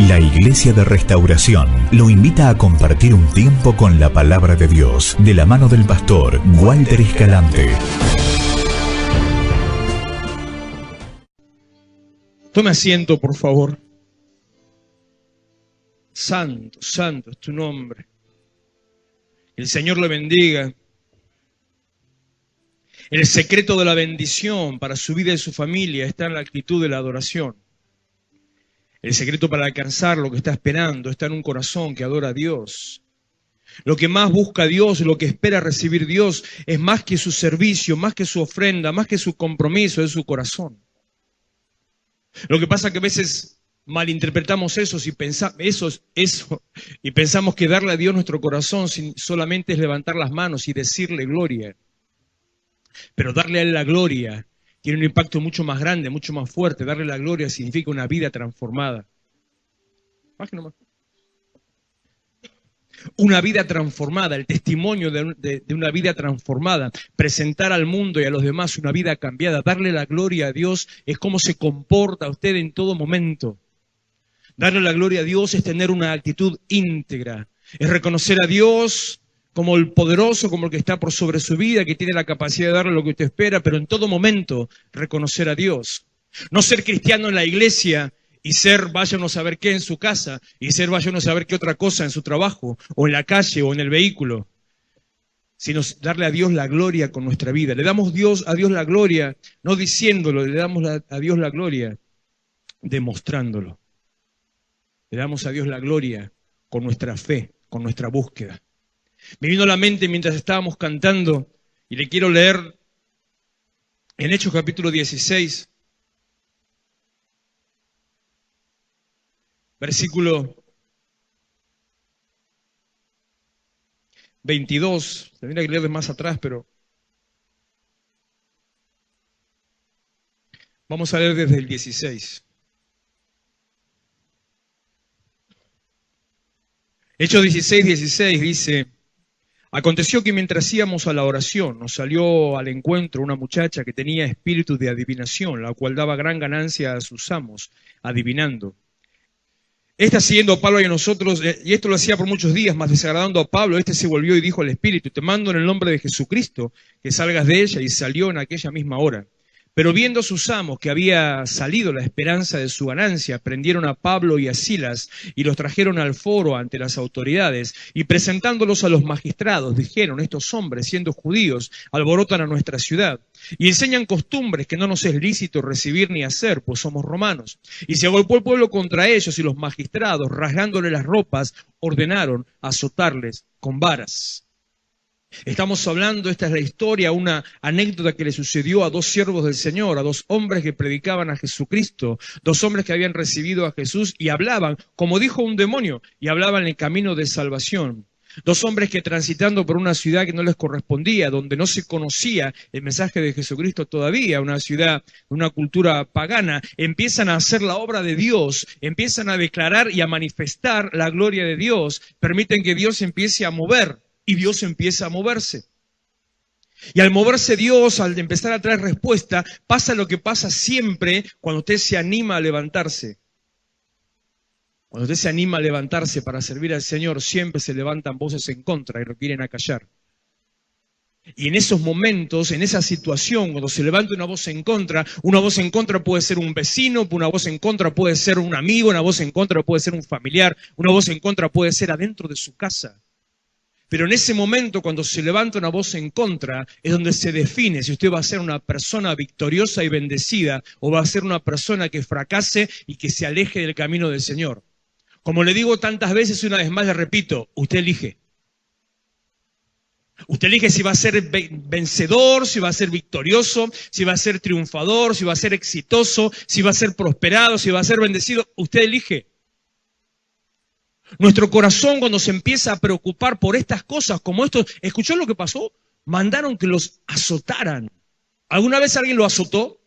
La Iglesia de Restauración lo invita a compartir un tiempo con la Palabra de Dios, de la mano del pastor Walter Escalante. Tome asiento, por favor. Santo, santo es tu nombre. El Señor le bendiga. El secreto de la bendición para su vida y su familia está en la actitud de la adoración. El secreto para alcanzar lo que está esperando está en un corazón que adora a Dios. Lo que más busca Dios, lo que espera recibir Dios, es más que su servicio, más que su ofrenda, más que su compromiso, es su corazón. Lo que pasa es que a veces malinterpretamos eso y pensamos que darle a Dios nuestro corazón solamente es levantar las manos y decirle gloria. Pero darle a Él la gloria tiene un impacto mucho más grande, mucho más fuerte. Darle la gloria significa una vida transformada. Una vida transformada, el testimonio de una vida transformada. Presentar al mundo y a los demás una vida cambiada. Darle la gloria a Dios es cómo se comporta usted en todo momento. Darle la gloria a Dios es tener una actitud íntegra. Es reconocer a Dios como el poderoso, como el que está por sobre su vida, que tiene la capacidad de darle lo que usted espera, pero en todo momento reconocer a Dios. No ser cristiano en la iglesia y ser vaya uno a saber qué en su casa, y ser vaya uno a saber qué otra cosa en su trabajo, o en la calle, o en el vehículo, sino darle a Dios la gloria con nuestra vida. Le damos a Dios la gloria, no diciéndolo, le damos a Dios la gloria demostrándolo. Le damos a Dios la gloria con nuestra fe, con nuestra búsqueda. Me vino a la mente mientras estábamos cantando, y le quiero leer en Hechos capítulo 16, versículo 22. Tendría que leer de más atrás, pero vamos a leer desde el 16. Hechos 16, 16 dice: aconteció que mientras íbamos a la oración, nos salió al encuentro una muchacha que tenía espíritu de adivinación, la cual daba gran ganancia a sus amos, adivinando. Esta siguiendo a Pablo y a nosotros, y esto lo hacía por muchos días, mas desagradando a Pablo, este se volvió y dijo al espíritu: te mando en el nombre de Jesucristo que salgas de ella, y salió en aquella misma hora. Pero viendo sus amos que había salido la esperanza de su ganancia, prendieron a Pablo y a Silas y los trajeron al foro ante las autoridades, y presentándolos a los magistrados, dijeron: estos hombres, siendo judíos, alborotan a nuestra ciudad y enseñan costumbres que no nos es lícito recibir ni hacer, pues somos romanos. Y se agolpó el pueblo contra ellos, y los magistrados, rasgándole las ropas, ordenaron azotarles con varas. Estamos hablando, esta es la historia, una anécdota que le sucedió a dos siervos del Señor, a dos hombres que predicaban a Jesucristo, dos hombres que habían recibido a Jesús y hablaban, como dijo un demonio, y hablaban el camino de salvación. Dos hombres que transitando por una ciudad que no les correspondía, donde no se conocía el mensaje de Jesucristo todavía, una ciudad, una cultura pagana, empiezan a hacer la obra de Dios, empiezan a declarar y a manifestar la gloria de Dios, permiten que Dios empiece a mover. Y Dios empieza a moverse. Y al moverse Dios, al empezar a traer respuesta, pasa lo que pasa siempre cuando usted se anima a levantarse. Cuando usted se anima a levantarse para servir al Señor, siempre se levantan voces en contra y requieren acallar. Y en esos momentos, en esa situación, cuando se levanta una voz en contra puede ser un vecino, una voz en contra puede ser un amigo, una voz en contra puede ser un familiar, una voz en contra puede ser adentro de su casa. Pero en ese momento, cuando se levanta una voz en contra, es donde se define si usted va a ser una persona victoriosa y bendecida o va a ser una persona que fracase y que se aleje del camino del Señor. Como le digo tantas veces y una vez más le repito, usted elige. Usted elige si va a ser vencedor, si va a ser victorioso, si va a ser triunfador, si va a ser exitoso, si va a ser prosperado, si va a ser bendecido. Usted elige. Nuestro corazón, cuando se empieza a preocupar por estas cosas como esto, ¿escuchó lo que pasó? Mandaron que los azotaran. ¿Alguna vez alguien lo azotó?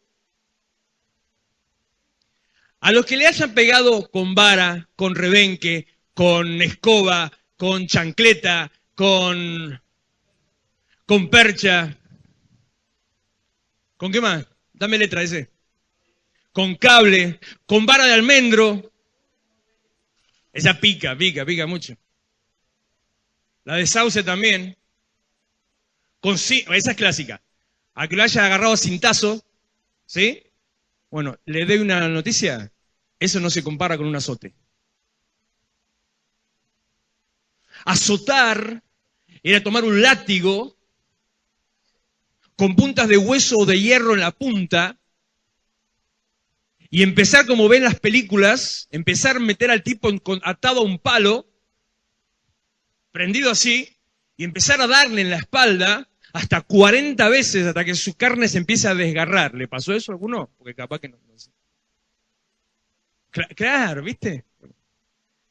A los que le hayan pegado con vara, con rebenque, con escoba, con chancleta, con percha, ¿con qué más? Dame letra ese. Con cable, con vara de almendro. Esa pica mucho. La de Sauce también. Esa es clásica. A que lo haya agarrado a cintazo, ¿sí? Bueno, le doy una noticia. Eso no se compara con un azote. Azotar era tomar un látigo con puntas de hueso o de hierro en la punta y empezar, como ven las películas, empezar a meter al tipo atado a un palo, prendido así, y empezar a darle en la espalda hasta 40 veces hasta que su carne se empieza a desgarrar. ¿Le pasó eso a alguno? Porque capaz que no sé. Claro, ¿viste?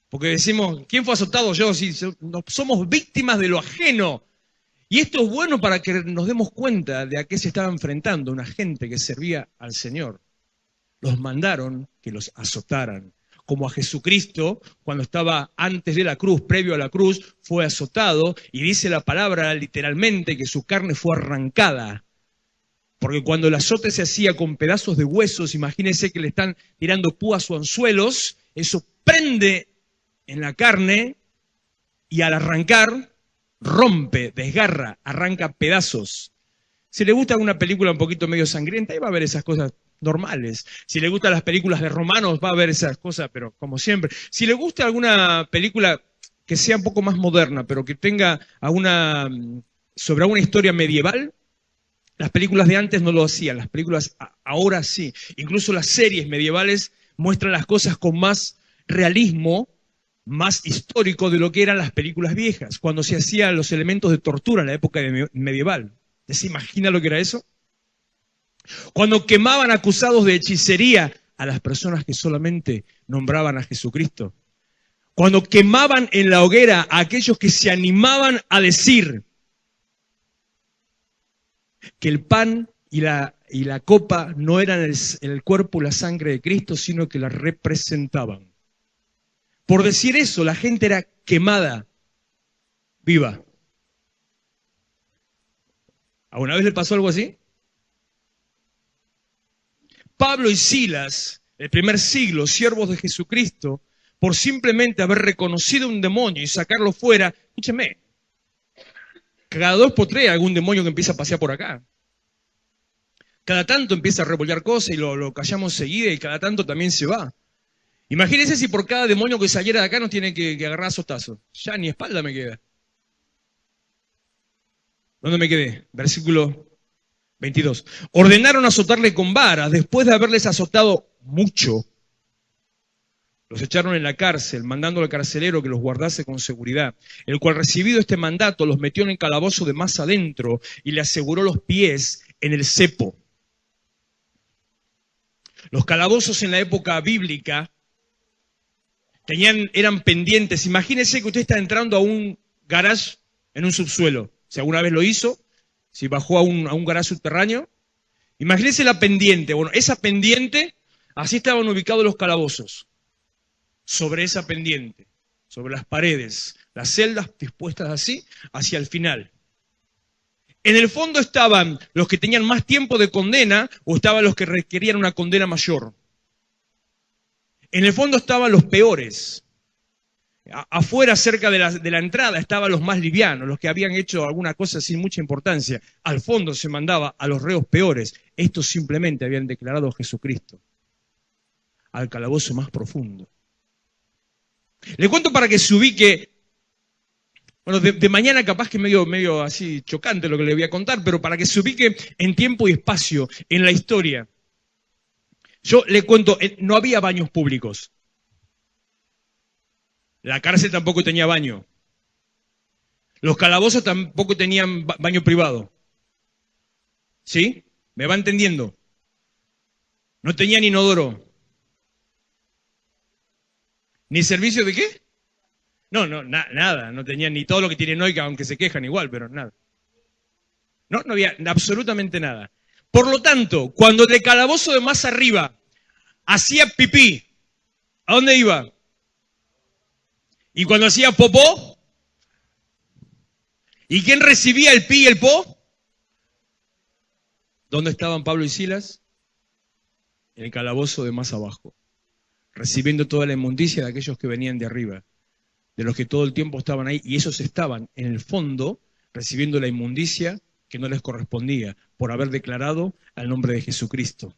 Porque decimos, ¿quién fue azotado? Yo, sí, somos víctimas de lo ajeno. Y esto es bueno para que nos demos cuenta de a qué se estaba enfrentando una gente que servía al Señor. Los mandaron que los azotaran. Como a Jesucristo, cuando estaba antes de la cruz, previo a la cruz, fue azotado, y dice la palabra literalmente que su carne fue arrancada. Porque cuando el azote se hacía con pedazos de huesos, imagínense que le están tirando púas o anzuelos, eso prende en la carne y al arrancar rompe, desgarra, arranca pedazos. Si le gusta una película un poquito medio sangrienta, ahí va a ver esas cosas normales. Si le gustan las películas de romanos, va a ver esas cosas, pero como siempre. Si le gusta alguna película que sea un poco más moderna, pero que tenga sobre alguna historia medieval, las películas de antes no lo hacían, las películas ahora sí. Incluso las series medievales muestran las cosas con más realismo, más histórico de lo que eran las películas viejas, cuando se hacían los elementos de tortura en la época medieval. ¿Se imagina lo que era eso? Cuando quemaban acusados de hechicería a las personas que solamente nombraban a Jesucristo. Cuando quemaban en la hoguera a aquellos que se animaban a decir que el pan y la copa no eran el cuerpo y la sangre de Cristo, sino que la representaban. Por decir eso, la gente era quemada viva. ¿Alguna vez le pasó algo así? Pablo y Silas, el primer siglo, siervos de Jesucristo, por simplemente haber reconocido un demonio y sacarlo fuera, escúcheme, cada 2 por 3 hay algún demonio que empieza a pasear por acá. Cada tanto empieza a revolver cosas y lo callamos seguida y cada tanto también se va. Imagínense si por cada demonio que saliera de acá nos tienen que agarrar a sotazos. Ya ni espalda me queda. ¿Dónde me quedé? Versículo 22. Ordenaron azotarle con varas. Después de haberles azotado mucho, los echaron en la cárcel, mandando al carcelero que los guardase con seguridad, el cual, recibido este mandato, los metió en el calabozo de más adentro y le aseguró los pies en el cepo. Los calabozos en la época bíblica eran pendientes. Imagínense que usted está entrando a un garage en un subsuelo. Si alguna vez lo hizo, si bajó a un garage subterráneo. Imagínense la pendiente. Bueno, esa pendiente, así estaban ubicados los calabozos. Sobre esa pendiente, sobre las paredes, las celdas dispuestas así, hacia el final. En el fondo estaban los que tenían más tiempo de condena o estaban los que requerían una condena mayor. En el fondo estaban los peores. Afuera, cerca de la entrada, estaban los más livianos, los que habían hecho alguna cosa sin mucha importancia. Al fondo se mandaba a los reos peores. Estos simplemente habían declarado a Jesucristo al calabozo más profundo. Le cuento para que se ubique. Bueno, de mañana capaz que medio así chocante lo que le voy a contar, pero para que se ubique en tiempo y espacio, en la historia. Yo le cuento, no había baños públicos. La cárcel tampoco tenía baño. Los calabozos tampoco tenían baño privado. ¿Sí? ¿Me va entendiendo? No tenían inodoro. ¿Ni servicio de qué? No, nada. No tenían ni todo lo que tienen hoy, aunque se quejan igual, pero nada. No había absolutamente nada. Por lo tanto, cuando el calabozo de más arriba hacía pipí, ¿a dónde iba? Y cuando hacía popó, ¿y quién recibía el pi y el po? ¿Dónde estaban Pablo y Silas? En el calabozo de más abajo. recibiendo toda la inmundicia de aquellos que venían de arriba, de los que todo el tiempo estaban ahí, y esos estaban en el fondo recibiendo la inmundicia que no les correspondía por haber declarado al nombre de Jesucristo.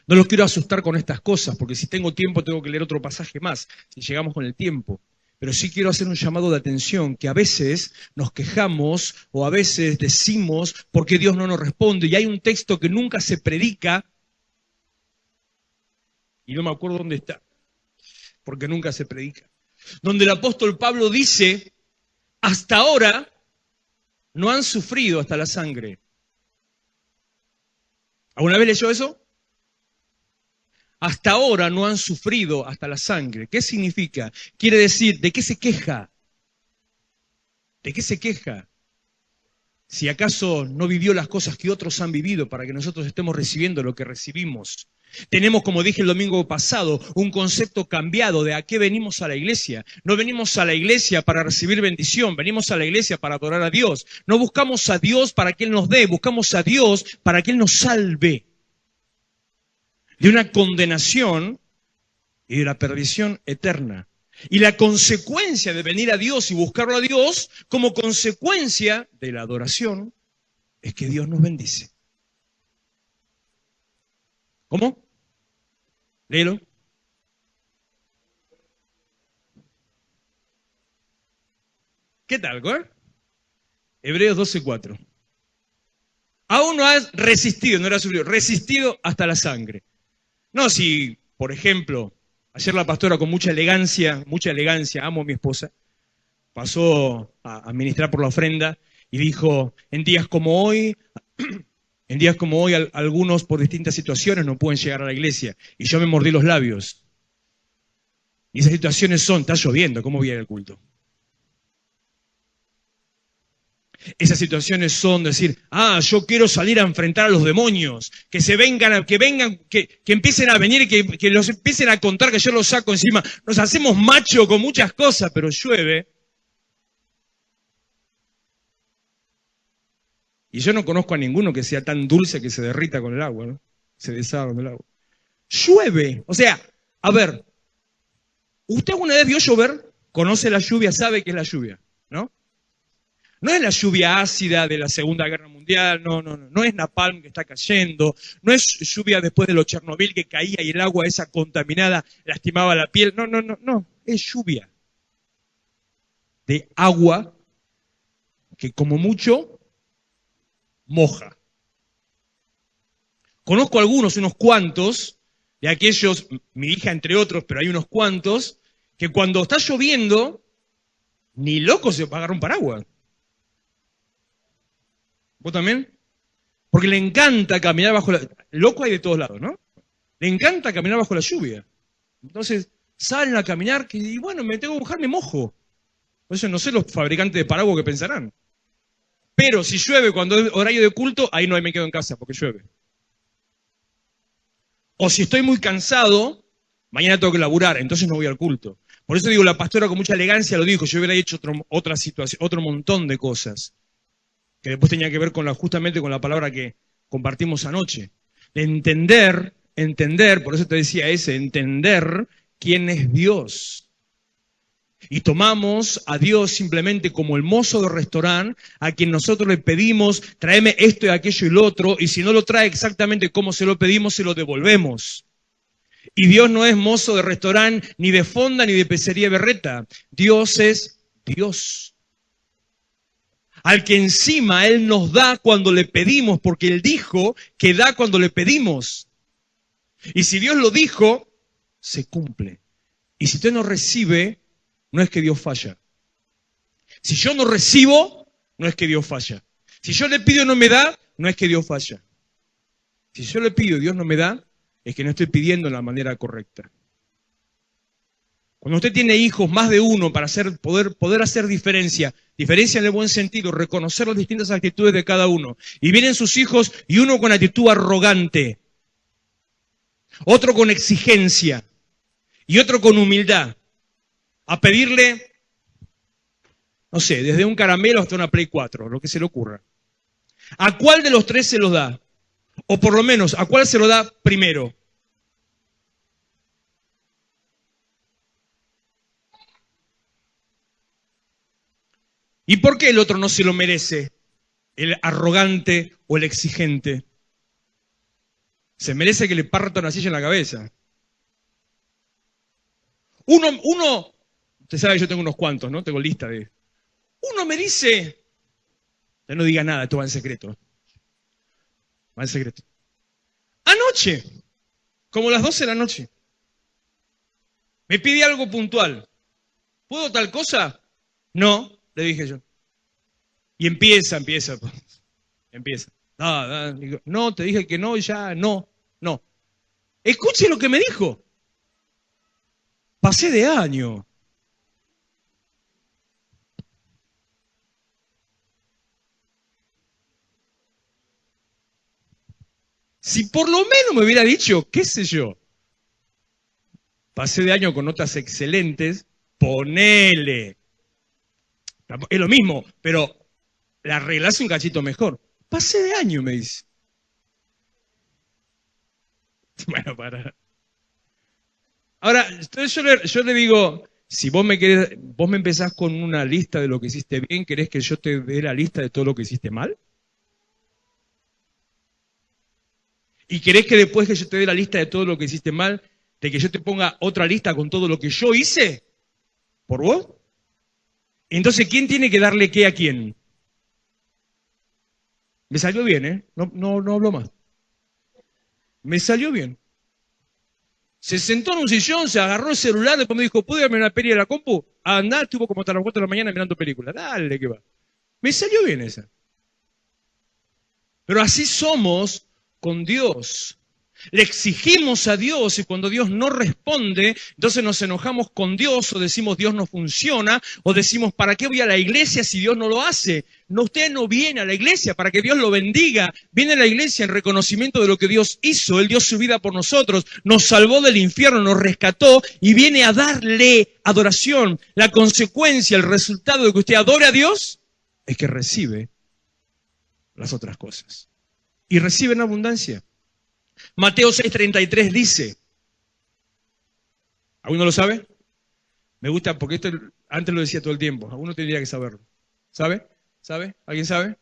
No los quiero asustar con estas cosas, porque si tengo tiempo tengo que leer otro pasaje más, si llegamos con el tiempo. Pero sí quiero hacer un llamado de atención, que a veces nos quejamos o a veces decimos porque Dios no nos responde, y hay un texto que nunca se predica, y no me acuerdo dónde está, porque nunca se predica, donde el apóstol Pablo dice, hasta ahora no han sufrido hasta la sangre. ¿Alguna vez leyó eso? Hasta ahora no han sufrido hasta la sangre. ¿Qué significa? Quiere decir, ¿de qué se queja? ¿De qué se queja? Si acaso no vivió las cosas que otros han vivido para que nosotros estemos recibiendo lo que recibimos. Tenemos, como dije el domingo pasado, un concepto cambiado de a qué venimos a la iglesia. No venimos a la iglesia para recibir bendición, venimos a la iglesia para adorar a Dios. No buscamos a Dios para que Él nos dé, buscamos a Dios para que Él nos salve de una condenación y de la perdición eterna. Y la consecuencia de venir a Dios y buscarlo a Dios, como consecuencia de la adoración, es que Dios nos bendice. ¿Cómo? Léelo. ¿Qué tal, güey? Hebreos 12:4. Aún no has resistido, no era sufrido, resistido hasta la sangre. No, si, por ejemplo, ayer la pastora con mucha elegancia, amo a mi esposa, pasó a ministrar por la ofrenda y dijo, en días como hoy, algunos por distintas situaciones no pueden llegar a la iglesia. Y yo me mordí los labios. Y esas situaciones son, está lloviendo, ¿cómo voy a ir al culto? Esas situaciones son decir, yo quiero salir a enfrentar a los demonios, que empiecen a venir y que los empiecen a contar que yo los saco encima. Nos hacemos macho con muchas cosas, pero llueve. Y yo no conozco a ninguno que sea tan dulce que se derrita con el agua, ¿no? Se deshaga con el agua. Llueve. O sea, a ver, ¿usted alguna vez vio llover? ¿Conoce la lluvia? ¿Sabe qué es la lluvia? ¿No? No es la lluvia ácida de la Segunda Guerra Mundial, no es napalm que está cayendo, no es lluvia después de lo Chernobyl que caía y el agua esa contaminada lastimaba la piel, no, es lluvia de agua que como mucho moja. Conozco algunos, unos cuantos, de aquellos, mi hija entre otros, pero hay unos cuantos, que cuando está lloviendo, ni loco se va a agarrar un paraguas. ¿Vos también? Porque le encanta caminar bajo la... Loco hay de todos lados, ¿no? Le encanta caminar bajo la lluvia. Entonces, salen a caminar y bueno, me tengo que mojar, me mojo. Por eso no sé los fabricantes de paraguas que pensarán. Pero si llueve cuando es horario de culto, ahí no me quedo en casa porque llueve. O si estoy muy cansado, mañana tengo que laburar, entonces no voy al culto. Por eso digo, la pastora con mucha elegancia lo dijo, yo hubiera hecho otra situación, otro montón de cosas. Que después tenía que ver justamente con la palabra que compartimos anoche. De entender, por eso te decía entender quién es Dios. Y tomamos a Dios simplemente como el mozo de restaurante, a quien nosotros le pedimos, tráeme esto y aquello y lo otro, y si no lo trae exactamente como se lo pedimos, se lo devolvemos. Y Dios no es mozo de restaurante, ni de fonda, ni de pizzería berreta. Dios es Dios. Al que encima Él nos da cuando le pedimos, porque Él dijo que da cuando le pedimos. Y si Dios lo dijo, se cumple. Y si usted no recibe, no es que Dios falla. Si yo no recibo, no es que Dios falla. Si yo le pido y no me da, no es que Dios falla. Si yo le pido y Dios no me da, es que no estoy pidiendo de la manera correcta. Cuando usted tiene hijos, más de uno, para poder hacer diferencia en el buen sentido, reconocer las distintas actitudes de cada uno. Y vienen sus hijos y uno con actitud arrogante, otro con exigencia y otro con humildad, a pedirle, no sé, desde un caramelo hasta una Play 4, lo que se le ocurra. ¿A cuál de los tres se los da? O por lo menos, ¿a cuál se lo da primero? ¿Y por qué el otro no se lo merece? El arrogante o el exigente. Se merece que le parta una silla en la cabeza. Uno, usted sabe, yo tengo unos cuantos, ¿no? Tengo lista de... Uno me dice, no diga nada, esto va en secreto. Va en secreto. Anoche, como las 12 de la noche, me pide algo puntual. ¿Puedo tal cosa? No, le dije yo. Y empieza. No, te dije que no, ya, no. Escuche lo que me dijo. Pasé de año. Si por lo menos me hubiera dicho, qué sé yo, pasé de año con notas excelentes, ponele. Es lo mismo, pero la arreglás un cachito mejor. Pasé de año, me dice. Bueno, para. Ahora, entonces yo le digo, si vos me empezás con una lista de lo que hiciste bien, ¿querés que yo te dé la lista de todo lo que hiciste mal? ¿Y querés que después que yo te dé la lista de todo lo que hiciste mal, de que yo te ponga otra lista con todo lo que yo hice? ¿Por vos? Entonces, ¿quién tiene que darle qué a quién? Me salió bien, ¿eh? No hablo más. Me salió bien. Se sentó en un sillón, se agarró el celular, después me dijo, ¿puedo irme a una peli de la compu? Andá, estuvo como hasta las 4 de la mañana mirando películas. Dale, que va. Me salió bien esa. Pero así somos con Dios. Le exigimos a Dios y cuando Dios no responde, entonces nos enojamos con Dios o decimos Dios no funciona o decimos ¿para qué voy a la iglesia si Dios no lo hace? No, usted no viene a la iglesia para que Dios lo bendiga. Viene a la iglesia en reconocimiento de lo que Dios hizo. Él dio su vida por nosotros, nos salvó del infierno, nos rescató y viene a darle adoración. La consecuencia, el resultado de que usted adore a Dios es que recibe las otras cosas. Y recibe en abundancia. Mateo 6:33 dice, ¿alguno lo sabe? Me gusta porque esto antes lo decía todo el tiempo, alguno tendría que saberlo. ¿Sabe? ¿Sabe? ¿Alguien sabe?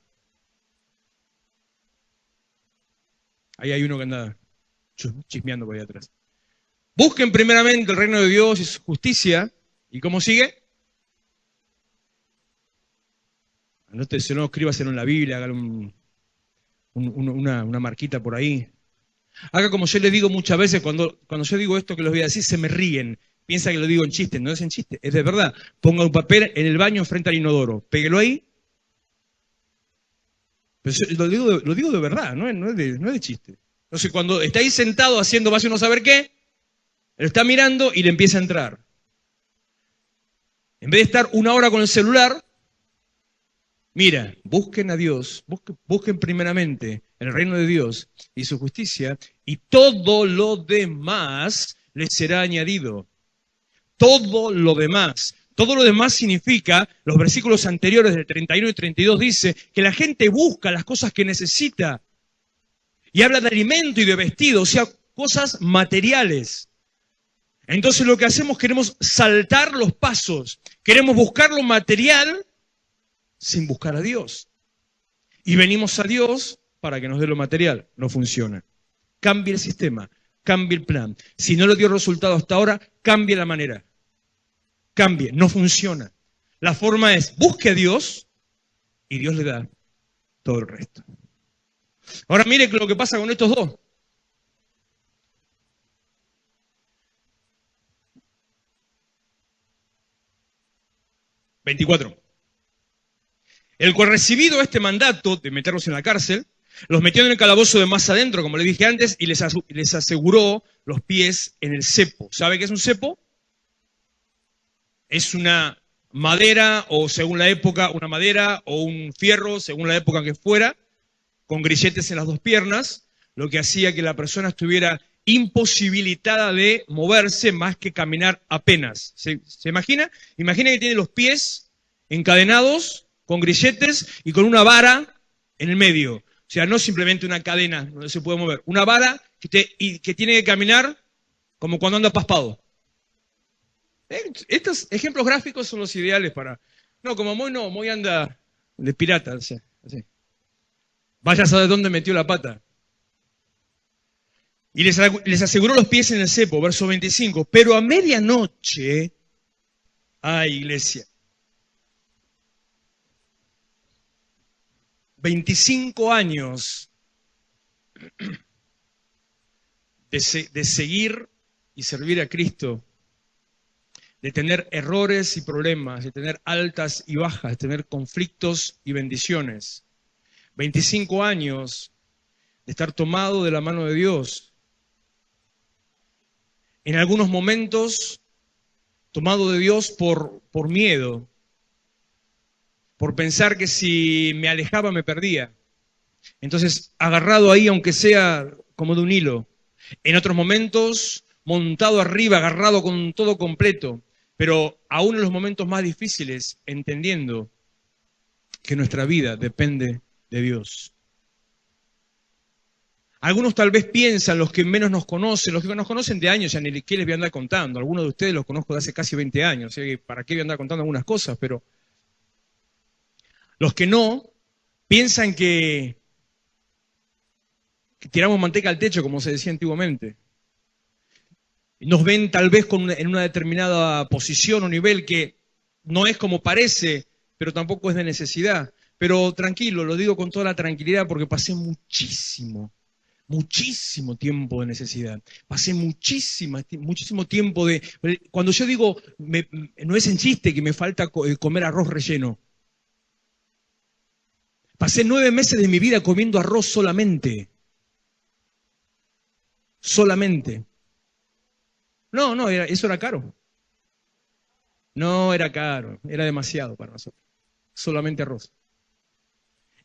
Ahí hay uno que anda chismeando por ahí atrás. Busquen primeramente el reino de Dios y su justicia. ¿Y cómo sigue? Anótese, no escríbaselo en la Biblia, hágale una marquita por ahí. Haga como yo les digo muchas veces, cuando yo digo esto que les voy a decir, se me ríen. Piensa que lo digo en chiste, no es en chiste, es de verdad. Ponga un papel en el baño frente al inodoro, péguelo ahí. Pero lo digo de verdad, no es de chiste. Entonces cuando está ahí sentado haciendo vaya uno a saber qué, él está mirando y le empieza a entrar. En vez de estar una hora con el celular, mira, busquen a Dios, busquen primeramente el reino de Dios y su justicia, y todo lo demás les será añadido. Todo lo demás. Todo lo demás significa, los versículos anteriores del 31 y 32 dice, que la gente busca las cosas que necesita. Y habla de alimento y de vestido, o sea, cosas materiales. Entonces lo que hacemos, queremos saltar los pasos. Queremos buscar lo material sin buscar a Dios. Y venimos a Dios para que nos dé lo material. No funciona. Cambie el sistema, cambie el plan. Si no le dio resultado hasta ahora, cambie la manera. Cambie, no funciona. La forma es, busque a Dios y Dios le da todo el resto. Ahora mire lo que pasa con estos dos. ...24... El cual recibido este mandato de meterlos en la cárcel, los metió en el calabozo de más adentro, como le dije antes, y les aseguró los pies en el cepo. ¿Sabe qué es un cepo? Es una madera, o según la época, una madera o un fierro, según la época que fuera, con grilletes en las dos piernas, lo que hacía que la persona estuviera imposibilitada de moverse más que caminar apenas. ¿Se imagina? Imagina que tiene los pies encadenados con grilletes y con una vara en el medio. O sea, no simplemente una cadena donde se puede mover. Una vara que tiene que caminar como cuando anda paspado. Estos ejemplos gráficos son los ideales para No, como Moy no, Moy anda de pirata, o sea, así. Vaya a saber dónde metió la pata. Y les aseguró los pies en el cepo, verso 25. Pero a medianoche, ay, iglesia, 25 años de seguir y servir a Cristo, de tener errores y problemas, de tener altas y bajas, de tener conflictos y bendiciones. 25 años de estar tomado de la mano de Dios. En algunos momentos, tomado de Dios por miedo, por pensar que si me alejaba me perdía. Entonces, agarrado ahí, aunque sea como de un hilo. En otros momentos, montado arriba, agarrado con todo completo. Pero aún en los momentos más difíciles, entendiendo que nuestra vida depende de Dios. Algunos tal vez piensan, los que menos nos conocen, los que nos conocen de años, ya ni qué les voy a andar contando. Algunos de ustedes los conozco de hace casi 20 años, ¿sí? ¿Para qué voy a andar contando algunas cosas? Pero los que no, piensan que tiramos manteca al techo, como se decía antiguamente. Nos ven tal vez en una determinada posición o nivel que no es como parece, pero tampoco es de necesidad. Pero tranquilo, lo digo con toda la tranquilidad porque pasé muchísimo tiempo de necesidad. Pasé muchísimo tiempo de... Cuando yo digo, no es en chiste que me falta comer arroz relleno. Pasé 9 meses de mi vida comiendo arroz solamente. Solamente. No, eso era caro. No era caro, era demasiado para nosotros. Solamente arroz.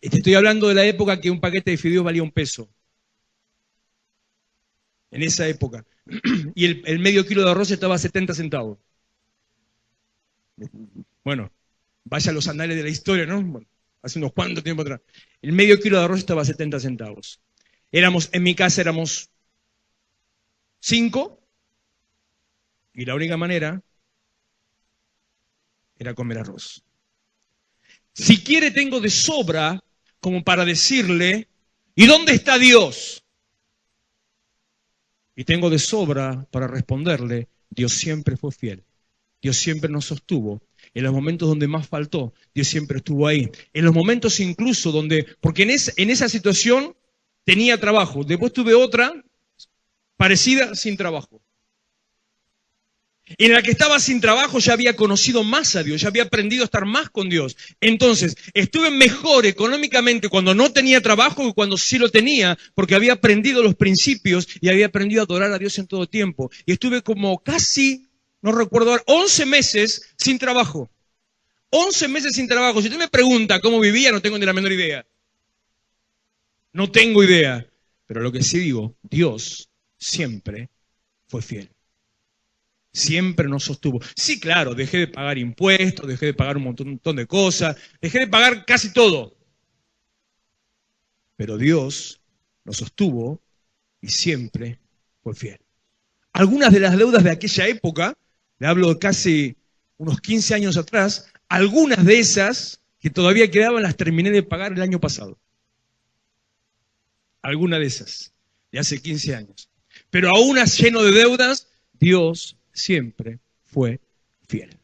Te estoy hablando de la época que un paquete de fideos valía $1. En esa época. Y el medio kilo de arroz estaba a 70 centavos. Bueno, vaya a los anales de la historia, ¿no? Bueno, hace unos cuantos tiempo atrás. El medio kilo de arroz estaba a 70 centavos. En mi casa éramos 5. Y la única manera era comer arroz. Si quiere, tengo de sobra como para decirle, ¿y dónde está Dios? Y tengo de sobra para responderle, Dios siempre fue fiel. Dios siempre nos sostuvo. En los momentos donde más faltó, Dios siempre estuvo ahí. En los momentos incluso donde, porque en esa situación tenía trabajo. Después tuve otra parecida sin trabajo. En la que estaba sin trabajo ya había conocido más a Dios, ya había aprendido a estar más con Dios. Entonces, estuve mejor económicamente cuando no tenía trabajo que cuando sí lo tenía, porque había aprendido los principios y había aprendido a adorar a Dios en todo tiempo. Y estuve como casi, no recuerdo ahora, 11 meses sin trabajo. 11 meses sin trabajo. Si usted me pregunta cómo vivía, no tengo ni la menor idea. No tengo idea. Pero lo que sí digo, Dios siempre fue fiel. Siempre nos sostuvo. Sí, claro, dejé de pagar impuestos, dejé de pagar un montón de cosas, dejé de pagar casi todo. Pero Dios nos sostuvo y siempre fue fiel. Algunas de las deudas de aquella época, le hablo de casi unos 15 años atrás, algunas de esas que todavía quedaban las terminé de pagar el año pasado. Algunas de esas, de hace 15 años. Pero aún lleno de deudas, Dios siempre fue fiel.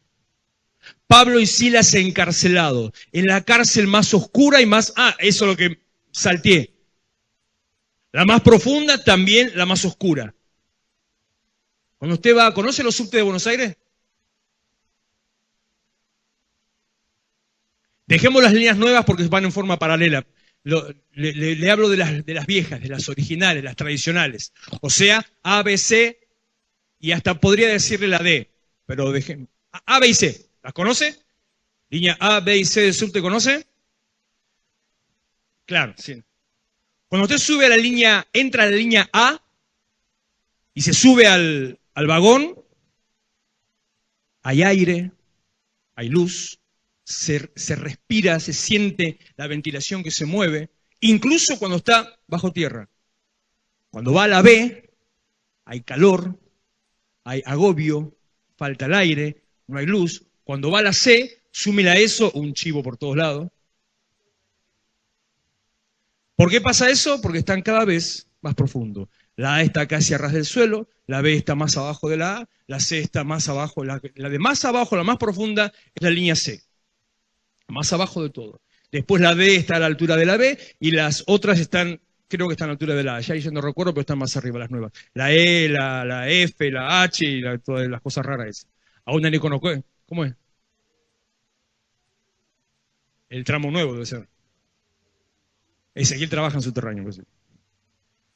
Pablo y Silas encarcelados, en la cárcel más oscura y más... eso es lo que salteé. La más profunda, también la más oscura. Cuando usted va, ¿conoce los subtes de Buenos Aires? Dejemos las líneas nuevas porque van en forma paralela. Le hablo de las viejas, de las originales, las tradicionales. O sea, A, B, C... Y hasta podría decirle la D, pero dejen. A, B y C, ¿las conoce? Línea A, B y C del subte, ¿conoce? Claro, sí. Cuando usted sube a la línea, entra a la línea A y se sube al vagón, hay aire, hay luz, se respira, se siente la ventilación que se mueve, incluso cuando está bajo tierra. Cuando va a la B, hay calor, hay agobio, falta el aire, no hay luz. Cuando va a la C, Súmela a eso, un chivo por todos lados. ¿Por qué pasa eso? Porque están cada vez más profundo. La A está casi a ras del suelo, la B está más abajo de la A, la C está más abajo, la de más abajo, la más profunda, es la línea C, más abajo de todo. Después la D está a la altura de la B y las otras están, creo que están a la altura de la A. Ya yo no recuerdo, pero están más arriba las nuevas. La E, la F, la H y todas las cosas raras esas. Aún nadie conozco. ¿Cómo es? El tramo nuevo debe ser. Ezequiel trabaja en subterráneo. Pues.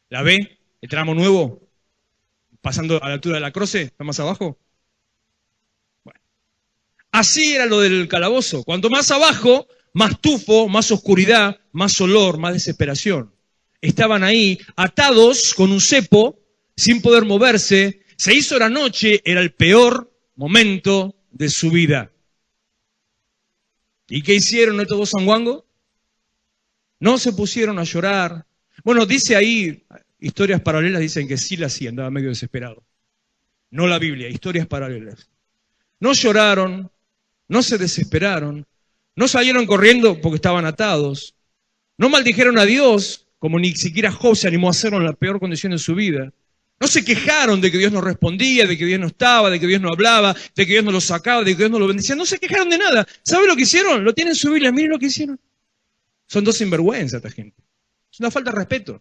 La B, el tramo nuevo, pasando a la altura de la croce, está más abajo. Bueno. Así era lo del calabozo. Cuanto más abajo, más tufo, más oscuridad, más olor, más desesperación. Estaban ahí atados con un cepo, sin poder moverse. Se hizo la noche, era el peor momento de su vida. ¿Y qué hicieron estos dos sanguangos? No se pusieron a llorar. Bueno, dice ahí, historias paralelas dicen que sí la hacían, andaba medio desesperado. No la Biblia, historias paralelas. No lloraron, no se desesperaron, no salieron corriendo porque estaban atados, no maldijeron a Dios, como ni siquiera Job se animó a hacerlo en la peor condición de su vida. No se quejaron de que Dios no respondía, de que Dios no estaba, de que Dios no hablaba, de que Dios no los sacaba, de que Dios no los bendecía. No se quejaron de nada. ¿Sabe lo que hicieron? Lo tienen en su Biblia, miren lo que hicieron. Son dos sinvergüenzas esta gente. Es una falta de respeto.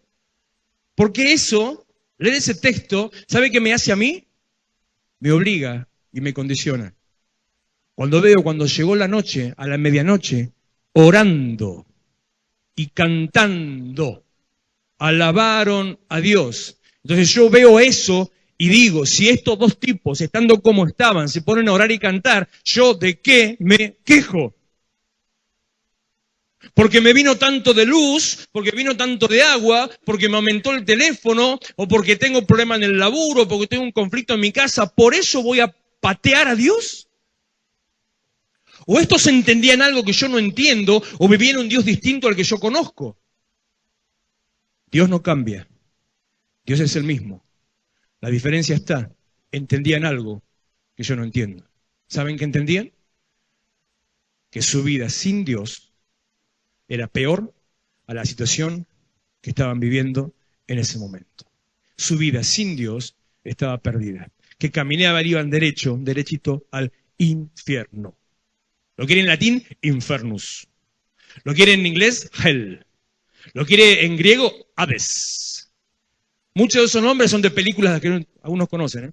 Porque eso, leer ese texto, ¿sabe qué me hace a mí? Me obliga y me condiciona. Cuando llegó la noche, a la medianoche, orando y cantando, alabaron a Dios. Entonces yo veo eso y digo, si estos dos tipos, estando como estaban, se ponen a orar y cantar, ¿yo de qué me quejo? Porque me vino tanto de luz, porque vino tanto de agua, porque me aumentó el teléfono, o porque tengo problema en el laburo, porque tengo un conflicto en mi casa, ¿por eso voy a patear a Dios? ¿O estos entendían algo que yo no entiendo, o vivían un Dios distinto al que yo conozco? Dios no cambia. Dios es el mismo. La diferencia está, entendían algo que yo no entiendo. ¿Saben qué entendían? Que su vida sin Dios era peor a la situación que estaban viviendo en ese momento. Su vida sin Dios estaba perdida. Que caminaban, iban derechito al infierno. Lo quiere en latín, infernus. Lo quiere en inglés, hell. Lo quiere en griego, Hades. Muchos de esos nombres son de películas que algunos conocen. ¿Eh?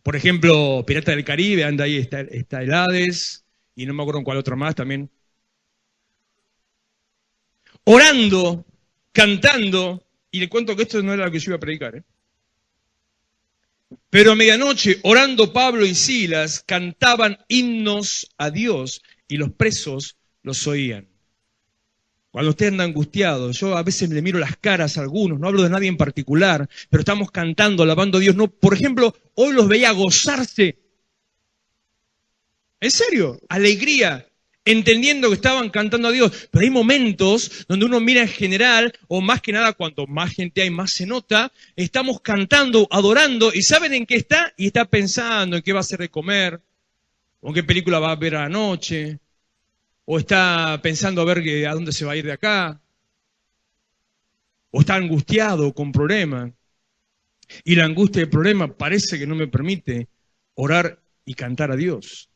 Por ejemplo, Pirata del Caribe, anda ahí, está el Hades, y no me acuerdo en cuál otro más también. Orando, cantando, y le cuento que esto no era lo que yo iba a predicar. Pero a medianoche, orando Pablo y Silas, cantaban himnos a Dios, y los presos los oían. Cuando usted anda angustiado, yo a veces le miro las caras a algunos, no hablo de nadie en particular, pero estamos cantando, alabando a Dios. No, por ejemplo, hoy los veía gozarse. En serio, alegría, entendiendo que estaban cantando a Dios. Pero hay momentos donde uno mira en general, o más que nada, cuanto más gente hay, más se nota, estamos cantando, adorando, y ¿saben en qué está? Y está pensando en qué va a hacer de comer, o en qué película va a ver a la noche, o está pensando a ver a dónde se va a ir de acá, o está angustiado con problemas. Y la angustia del problema parece que no me permite orar y cantar a Dios.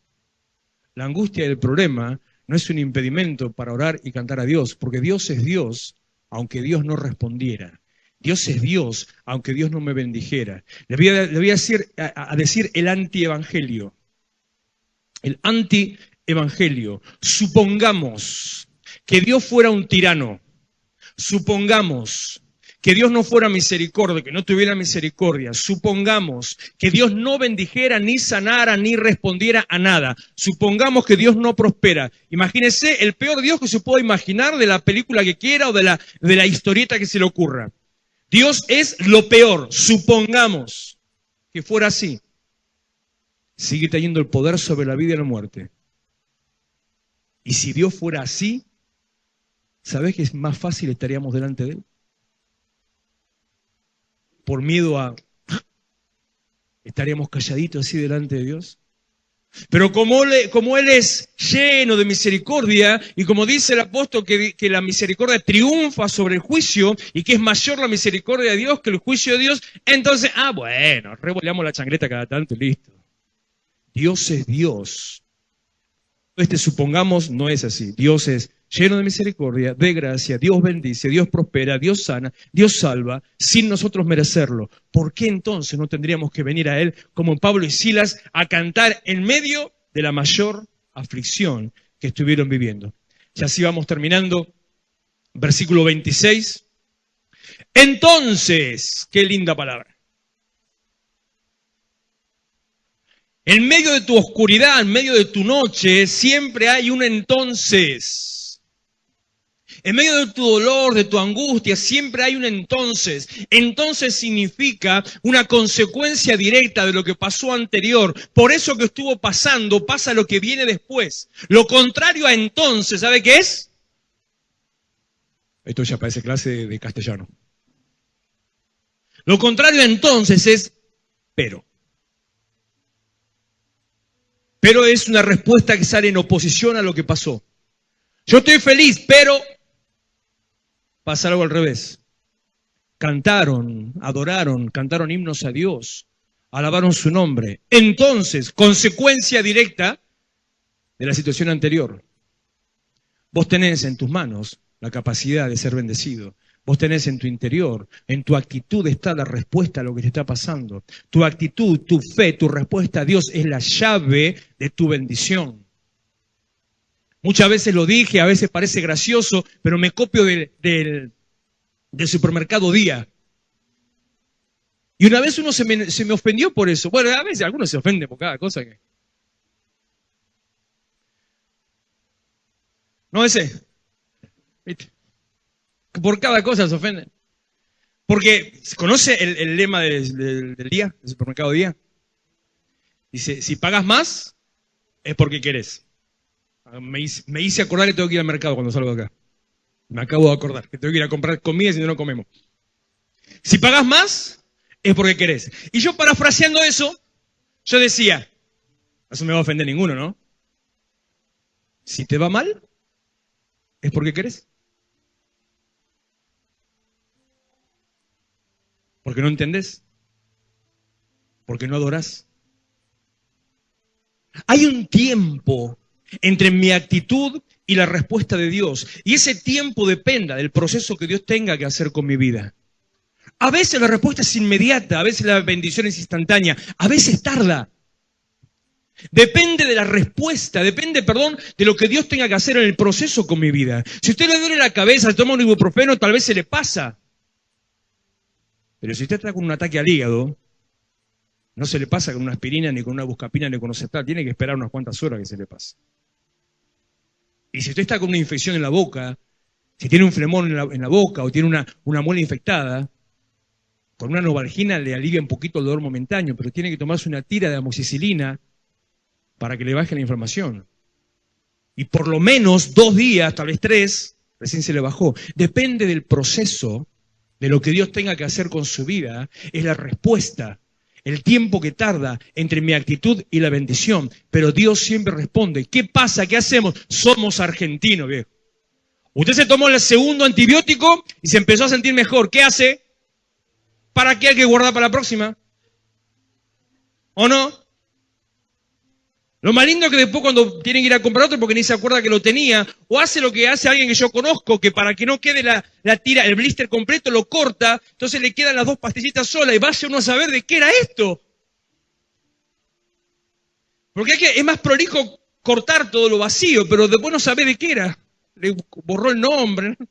La angustia del problema no es un impedimento para orar y cantar a Dios, porque Dios es Dios, aunque Dios no respondiera. Dios es Dios, aunque Dios no me bendijera. Le voy a decir el antievangelio. El antievangelio. Supongamos que Dios fuera un tirano. Supongamos que Dios no fuera misericordia, que no tuviera misericordia. Supongamos que Dios no bendijera, ni sanara, ni respondiera a nada. Supongamos que Dios no prospera. Imagínese el peor Dios que se pueda imaginar de la película que quiera o de la historieta que se le ocurra. Dios es lo peor. Supongamos que fuera así. Sigue teniendo el poder sobre la vida y la muerte. Y si Dios fuera así, ¿sabés que es más fácil estaríamos delante de Él? Por miedo a... ¿Estaríamos calladitos así delante de Dios? Pero como Él es lleno de misericordia, y como dice el apóstol que la misericordia triunfa sobre el juicio, y que es mayor la misericordia de Dios que el juicio de Dios, entonces, bueno, revoleamos la changreta cada tanto y listo. Dios es Dios. Supongamos, no es así. Dios es lleno de misericordia, de gracia, Dios bendice, Dios prospera, Dios sana, Dios salva, sin nosotros merecerlo. ¿Por qué entonces no tendríamos que venir a Él, como Pablo y Silas, a cantar en medio de la mayor aflicción que estuvieron viviendo? Y así vamos terminando. Versículo 26. Entonces, qué linda palabra. En medio de tu oscuridad, en medio de tu noche, siempre hay un entonces. En medio de tu dolor, de tu angustia, siempre hay un entonces. Entonces significa una consecuencia directa de lo que pasó anterior. Por eso que estuvo pasando, pasa lo que viene después. Lo contrario a entonces, ¿sabe qué es? Esto ya parece clase de castellano. Lo contrario a entonces es pero. Pero es una respuesta que sale en oposición a lo que pasó. Yo estoy feliz, pero pasa algo al revés. Cantaron, adoraron, cantaron himnos a Dios, alabaron su nombre. Entonces, consecuencia directa de la situación anterior. Vos tenés en tus manos la capacidad de ser bendecido. Vos tenés en tu interior, en tu actitud está la respuesta a lo que te está pasando. Tu actitud, tu fe, tu respuesta a Dios es la llave de tu bendición. Muchas veces lo dije, a veces parece gracioso, pero me copio del supermercado Día. Y una vez uno se me ofendió por eso. Bueno, a veces algunos se ofenden por cada cosa que... No ese. ¿Viste? Por cada cosa se ofenden. Porque, ¿conoce el lema del Día, del supermercado Día? Dice, si pagas más, es porque querés. Me hice acordar que tengo que ir al mercado cuando salgo de acá. Me acabo de acordar que tengo que ir a comprar comida, si no, no comemos. Si pagas más, es porque querés. Y yo parafraseando eso, yo decía, eso no me va a ofender ninguno, ¿no? Si te va mal, es porque querés. Porque no entendés. Porque no adorás. Hay un tiempo entre mi actitud y la respuesta de Dios. Y ese tiempo dependa del proceso que Dios tenga que hacer con mi vida. A veces la respuesta es inmediata, a veces la bendición es instantánea, a veces tarda. Depende de la respuesta, depende, de lo que Dios tenga que hacer en el proceso con mi vida. Si a usted le duele la cabeza, toma un ibuprofeno, tal vez se le pasa. Pero si usted está con un ataque al hígado, no se le pasa con una aspirina, ni con una buscapina, ni con un Ocetal. Tiene que esperar unas cuantas horas que se le pase. Y si usted está con una infección en la boca, si tiene un flemón en la boca o tiene una muela infectada, con una novalgina le alivia un poquito el dolor momentáneo, pero tiene que tomarse una tira de amoxicilina para que le baje la inflamación. Y por lo menos 2 días, tal vez 3, recién se le bajó. Depende del proceso, de lo que Dios tenga que hacer con su vida, es la respuesta. El tiempo que tarda entre mi actitud y la bendición. Pero Dios siempre responde. ¿Qué pasa? ¿Qué hacemos? Somos argentinos, viejo. Usted se tomó el segundo antibiótico y se empezó a sentir mejor. ¿Qué hace? ¿Para qué hay que guardar para la próxima? ¿O no? Lo más lindo es que después cuando tienen que ir a comprar otro porque ni se acuerda que lo tenía, o hace lo que hace alguien que yo conozco, que para que no quede la tira, el blister completo, lo corta, entonces le quedan las 2 pastillitas solas y vaya uno a saber de qué era esto. Porque es más prolijo cortar todo lo vacío, pero después no sabe de qué era. Le borró el nombre, ¿no?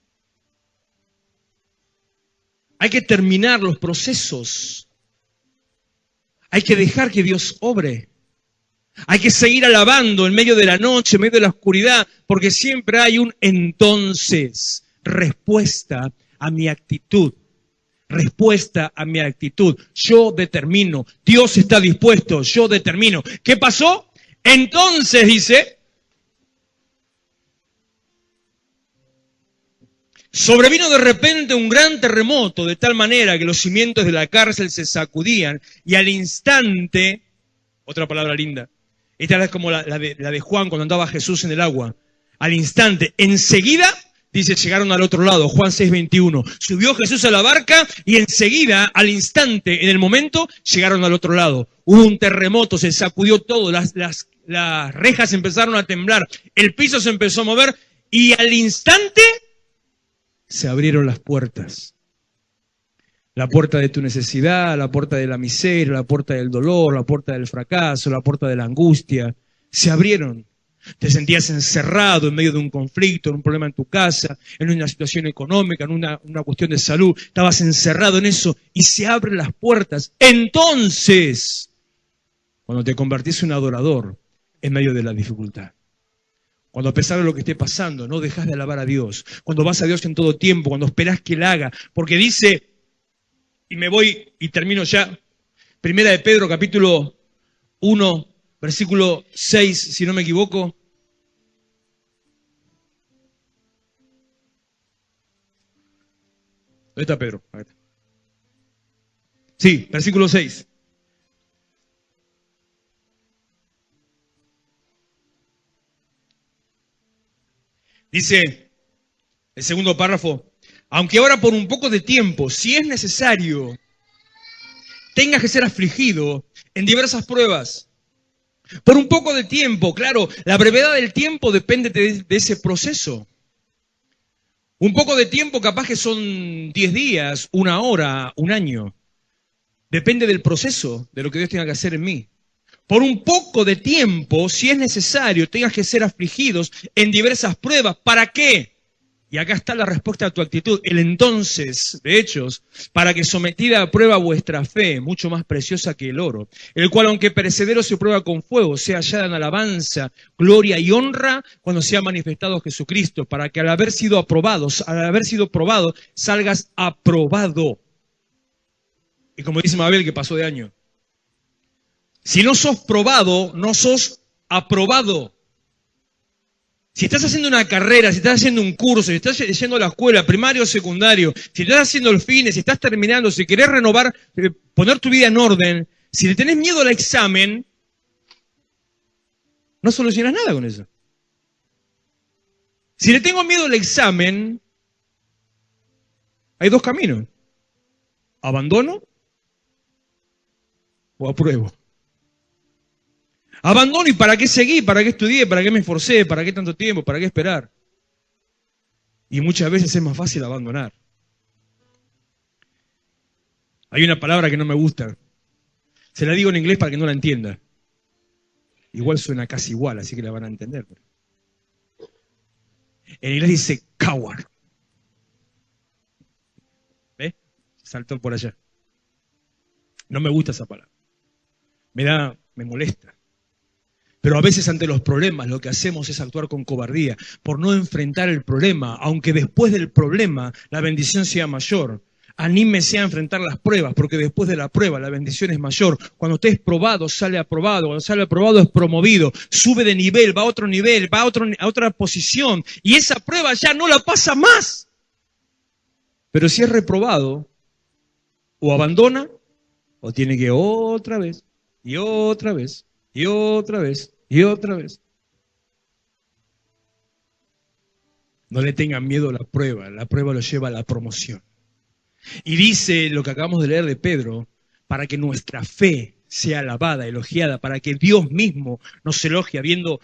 Hay que terminar los procesos. Hay que dejar que Dios obre. Hay que seguir alabando en medio de la noche, en medio de la oscuridad, porque siempre hay un entonces. Respuesta a mi actitud. Respuesta a mi actitud. Yo determino. Dios está dispuesto. Yo determino. ¿Qué pasó? Entonces, dice, sobrevino de repente un gran terremoto, de tal manera que los cimientos de la cárcel se sacudían y al instante, otra palabra linda, Esta es como la de Juan cuando andaba Jesús en el agua. Al instante, enseguida, dice, llegaron al otro lado, Juan 6:21. Subió Jesús a la barca y enseguida, al instante, en el momento, llegaron al otro lado. Hubo un terremoto, se sacudió todo, las rejas empezaron a temblar, el piso se empezó a mover y al instante se abrieron las puertas. La puerta de tu necesidad, la puerta de la miseria, la puerta del dolor, la puerta del fracaso, la puerta de la angustia, se abrieron. Te sentías encerrado en medio de un conflicto, en un problema en tu casa, en una situación económica, en una cuestión de salud. Estabas encerrado en eso y se abren las puertas. Entonces, cuando te convertís en un adorador en medio de la dificultad, cuando a pesar de lo que esté pasando, no dejas de alabar a Dios, cuando vas a Dios en todo tiempo, cuando esperás que Él haga, porque dice, y me voy y termino ya, Primera de Pedro, capítulo 1, versículo 6, si no me equivoco. ¿Dónde está Pedro? Ahí está. Sí, versículo 6. Dice el segundo párrafo, aunque ahora por un poco de tiempo, si es necesario, tengas que ser afligido en diversas pruebas. Por un poco de tiempo, claro, la brevedad del tiempo depende de ese proceso. Un poco de tiempo capaz que son 10 días, 1 hora, 1 año. Depende del proceso, de lo que Dios tenga que hacer en mí. Por un poco de tiempo, si es necesario, tengas que ser afligidos en diversas pruebas. ¿Para qué? Y acá está la respuesta a tu actitud. El entonces, de Hechos, para que sometida a prueba vuestra fe, mucho más preciosa que el oro, el cual aunque perecedero se prueba con fuego, sea hallada en alabanza, gloria y honra cuando sea manifestado Jesucristo, para que al haber sido probado, salgas aprobado. Y como dice Mabel, que pasó de año. Si no sos probado, no sos aprobado. Si estás haciendo una carrera, si estás haciendo un curso, si estás yendo a la escuela, primario o secundario, si estás haciendo el fines, si estás terminando, si querés renovar, poner tu vida en orden, si le tenés miedo al examen, no solucionas nada con eso. Si le tengo miedo al examen, hay 2 caminos. ¿Abandono o apruebo? Abandono, ¿y para qué seguí? ¿Para qué estudié? ¿Para qué me esforcé? ¿Para qué tanto tiempo? ¿Para qué esperar? Y muchas veces es más fácil abandonar. Hay una palabra que no me gusta. Se la digo en inglés para que no la entienda. Igual suena casi igual, así que la van a entender. En inglés dice coward. ¿Ves? Saltó por allá. No me gusta esa palabra. Me molesta. Pero a veces ante los problemas lo que hacemos es actuar con cobardía, por no enfrentar el problema, aunque después del problema la bendición sea mayor. Anímese a enfrentar las pruebas, porque después de la prueba la bendición es mayor. Cuando usted es probado, sale aprobado. Cuando sale aprobado es promovido. Sube de nivel, va a otro nivel, va a otra posición. Y esa prueba ya no la pasa más. Pero si es reprobado, o abandona, o tiene que otra vez, y otra vez, y otra vez, y otra vez. No le tengan miedo a la prueba lo lleva a la promoción. Y dice lo que acabamos de leer de Pedro, para que nuestra fe sea alabada, elogiada, para que Dios mismo nos elogie habiendo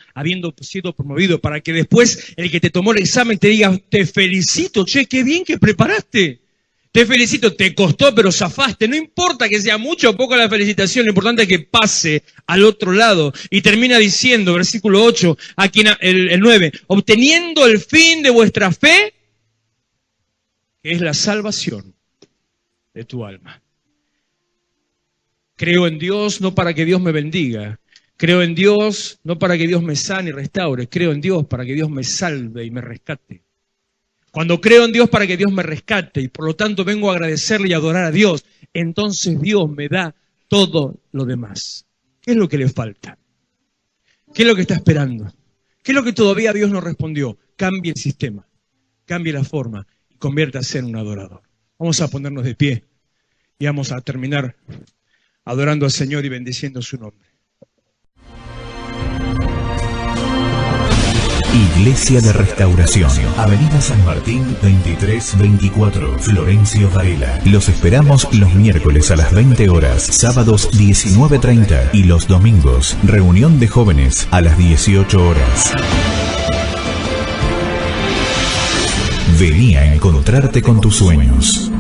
sido promovido, para que después el que te tomó el examen te diga, te felicito, che, qué bien que preparaste. Te felicito, te costó, pero zafaste. No importa que sea mucho o poco la felicitación, lo importante es que pase al otro lado. Y termina diciendo, versículo 8, aquí el 9, obteniendo el fin de vuestra fe, que es la salvación de tu alma. Creo en Dios no para que Dios me bendiga. Creo en Dios no para que Dios me sane y restaure. Creo en Dios para que Dios me salve y me rescate. Cuando creo en Dios para que Dios me rescate y por lo tanto vengo a agradecerle y adorar a Dios, entonces Dios me da todo lo demás. ¿Qué es lo que le falta? ¿Qué es lo que está esperando? ¿Qué es lo que todavía Dios no respondió? Cambie el sistema, cambie la forma y conviértase en un adorador. Vamos a ponernos de pie y vamos a terminar adorando al Señor y bendiciendo su nombre. Iglesia de Restauración, Avenida San Martín 2324, Florencio Varela. Los esperamos los miércoles a las 20 horas, sábados 19:30 y los domingos, reunión de jóvenes a las 18 horas. Vení a encontrarte con tus sueños.